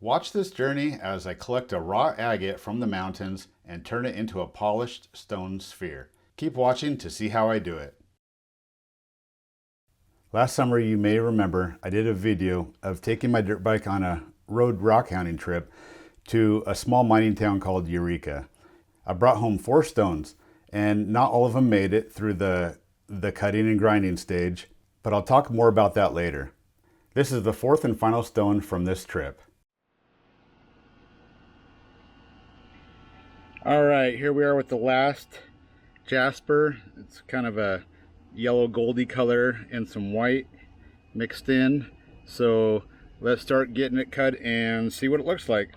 Watch this journey as I collect a raw agate from the mountains and turn it into a polished stone sphere. Keep watching to see how I do it. Last summer, you may remember, I did a video of taking my dirt bike on a road rock hounding trip to a small mining town called Eureka. I brought home 4 stones, and not all of them made it through the cutting and grinding stage, but I'll talk more about that later. This is the 4th and final stone from this trip. All right, here we are with the last Jasper. It's kind of a yellow goldy color and some white mixed in. So let's start getting it cut and see what it looks like.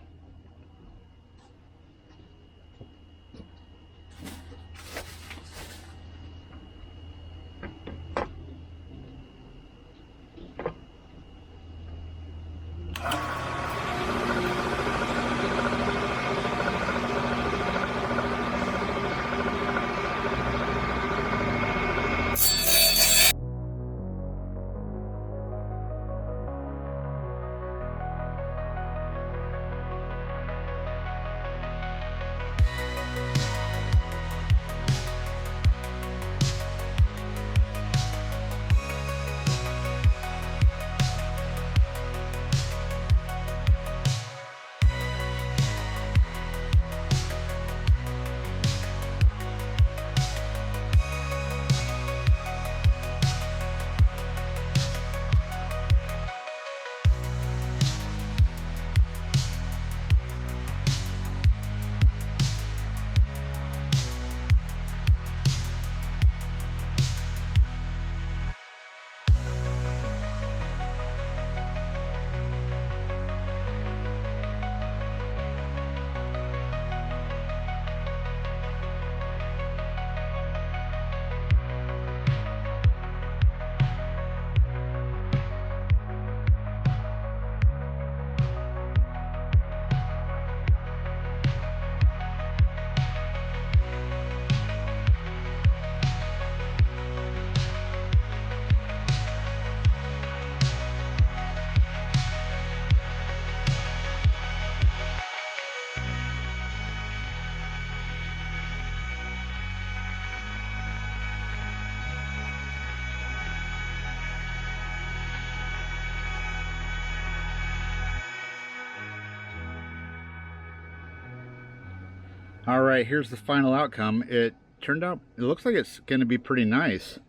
All right, here's the final outcome. It turned out, it looks like it's going to be pretty nice.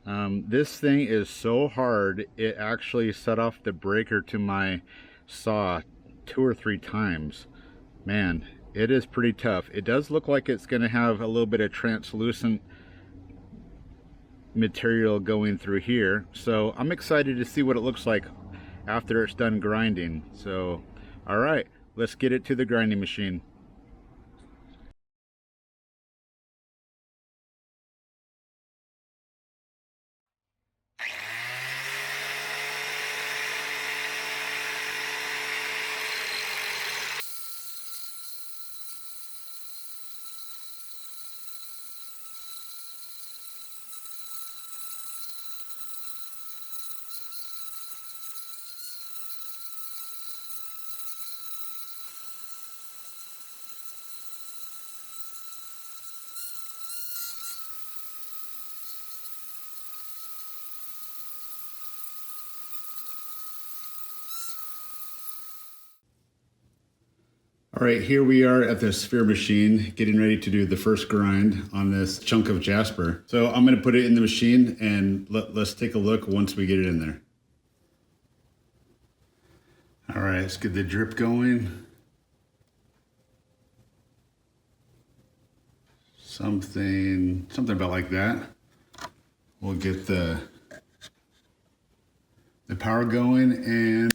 This thing is so hard, it actually set off the breaker to my saw 2 or 3 times. Man, it is pretty tough. It does look like it's going to have a little bit of translucent material going through here. So I'm excited to see what it looks like after it's done grinding. So, all right, let's get it to the grinding machine. All right, here we are at the sphere machine, getting ready to do the first grind on this chunk of Jasper. So I'm gonna put it in the machine and let's take a look once we get it in there. All right, let's get the drip going. Something about like that. We'll get the power going and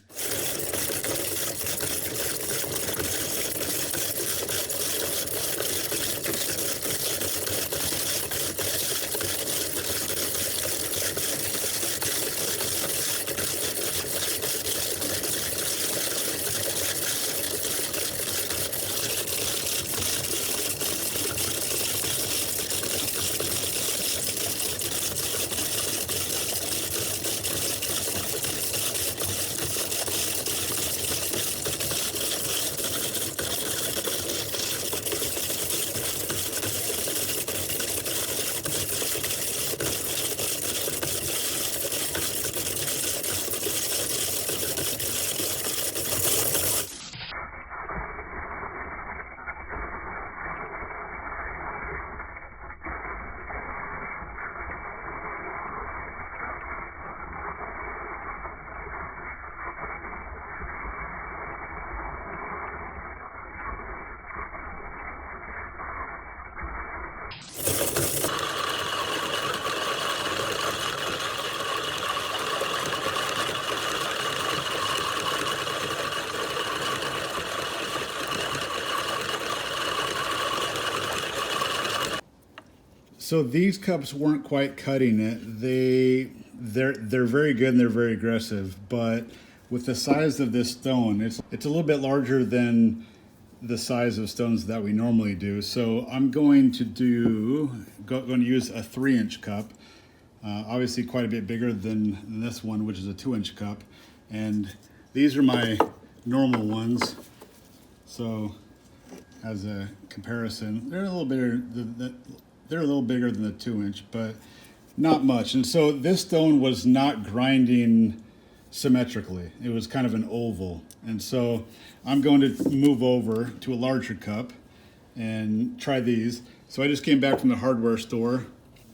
So these cups weren't quite cutting it. They're very good and they're very aggressive, but with the size of this stone, it's a little bit larger than the size of stones that we normally do. So I'm going to use a 3-inch cup. Obviously quite a bit bigger than this one, which is a 2-inch cup. And these are my normal ones. So as a comparison, they're a little bigger. They're a little bigger than the 2-inch, but not much. And so this stone was not grinding symmetrically. It was kind of an oval. And so I'm going to move over to a larger cup and try these. So I just came back from the hardware store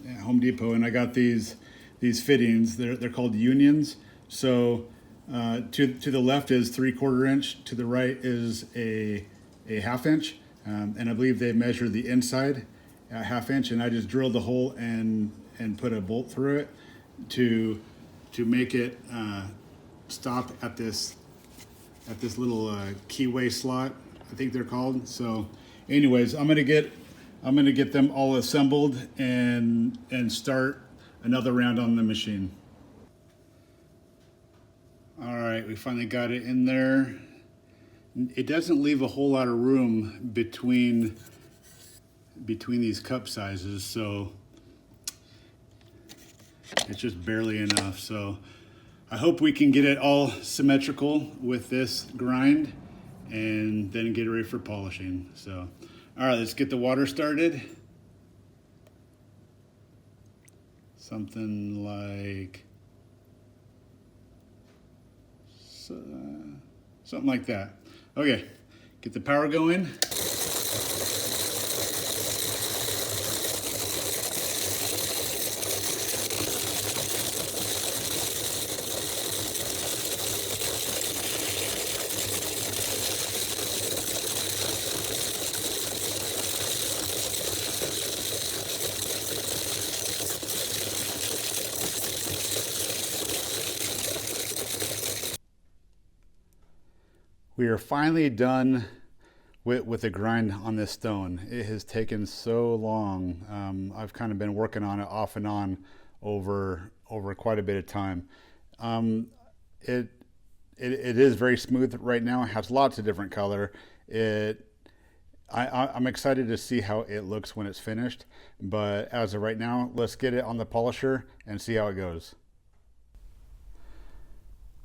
at Home Depot, and I got these fittings. They're called unions. So to the left is 3/4 inch, to the right is a 1/2 inch, and I believe they measure the inside at 1/2 inch, and I just drilled the hole and put a bolt through it to make it stop at this little keyway slot, I think they're called. So anyways, I'm gonna get them all assembled and start another round on the machine. All right, we finally got it in there. It doesn't leave a whole lot of room between these cup sizes, so it's just barely enough. So I hope we can get it all symmetrical with this grind and then get it ready for polishing. So, all right, let's get the water started. Something like something like that. Okay, get the power going. We are finally done with the grind on this stone. It has taken so long. I've kind of been working on it off and on over quite a bit of time. It is very smooth right now. It has lots of different color. I'm excited to see how it looks when it's finished. But as of right now, let's get it on the polisher and see how it goes.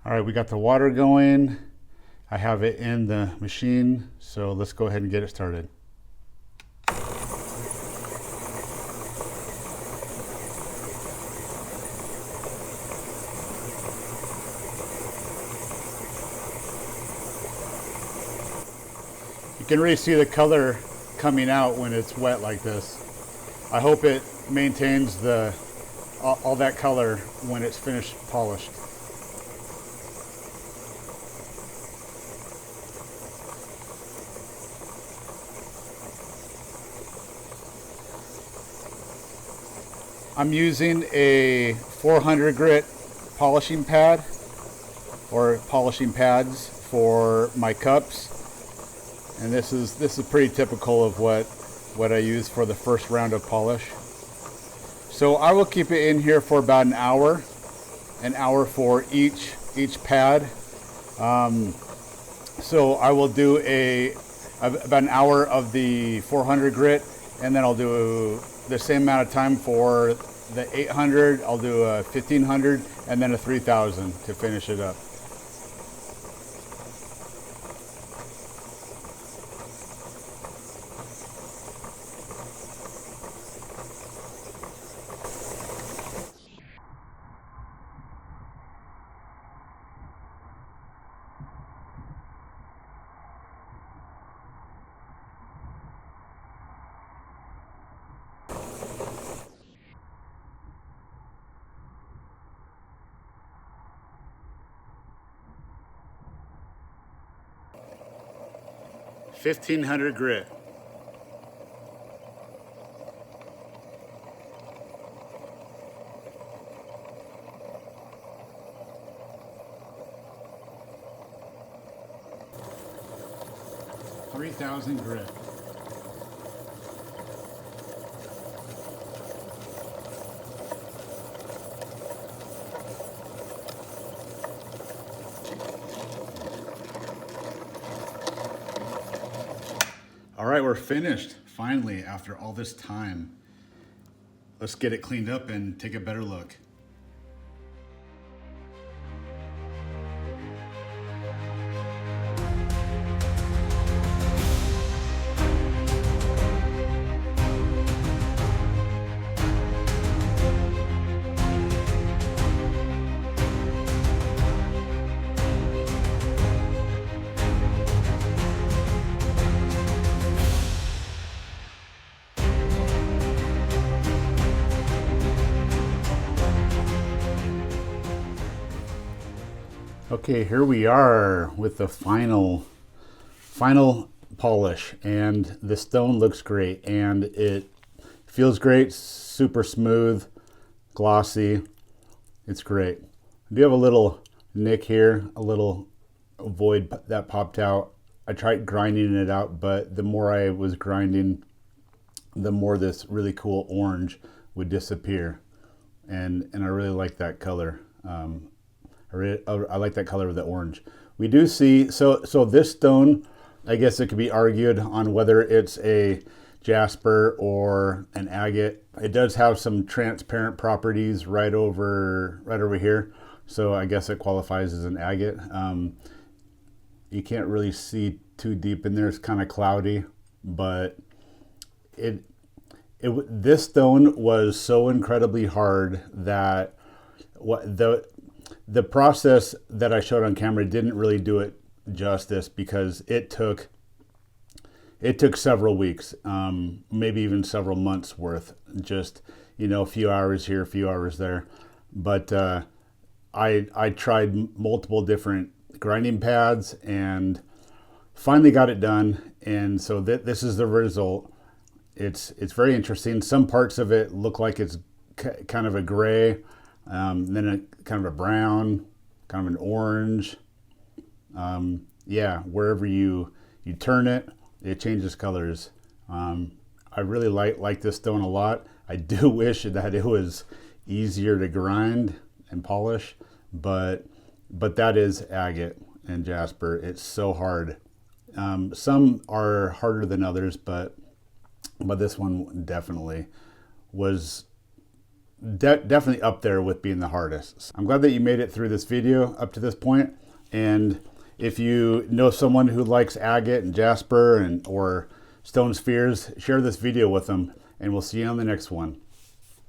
All right, we got the water going. I have it in the machine, so let's go ahead and get it started. You can really see the color coming out when it's wet like this. I hope it maintains all that color when it's finished polished. I'm using a 400 grit polishing pad or polishing pads for my cups, and this is pretty typical of what I use for the first round of polish. So I will keep it in here for about an hour for each pad. So I will do about an hour of the 400 grit, and then I'll do the same amount of time for the 800. I'll do a 1500 and then a 3000 to finish it up. $1,500 grit. $3,000 grit. All right, we're finished finally after all this time. Let's get it cleaned up and take a better look. Okay, here we are with the final polish, and the stone looks great and it feels great, super smooth, glossy. It's great. I do have a little nick here, a little void that popped out. I tried grinding it out, but the more I was grinding, the more this really cool orange would disappear, and I really like that color. I like that color of the orange. We do see, so this stone, I guess it could be argued on whether it's a Jasper or an agate. It does have some transparent properties right over here. So I guess it qualifies as an agate. You can't really see too deep in there. It's kind of cloudy, but this stone was so incredibly hard that the process that I showed on camera didn't really do it justice, because it took several weeks, maybe even several months worth, just, you know, a few hours here, a few hours there. But I tried multiple different grinding pads and finally got it done. And so this is the result. It's very interesting. Some parts of it look like it's kind of a gray, then a kind of a brown, kind of an orange. Yeah, wherever you turn it, it changes colors. I really like this stone a lot. I do wish that it was easier to grind and polish, but that is agate and Jasper. It's so hard. Some are harder than others, but this one definitely was definitely up there with being the hardest. I'm glad that you made it through this video up to this point. And if you know someone who likes agate and Jasper or stone spheres, share this video with them, and we'll see you on the next one.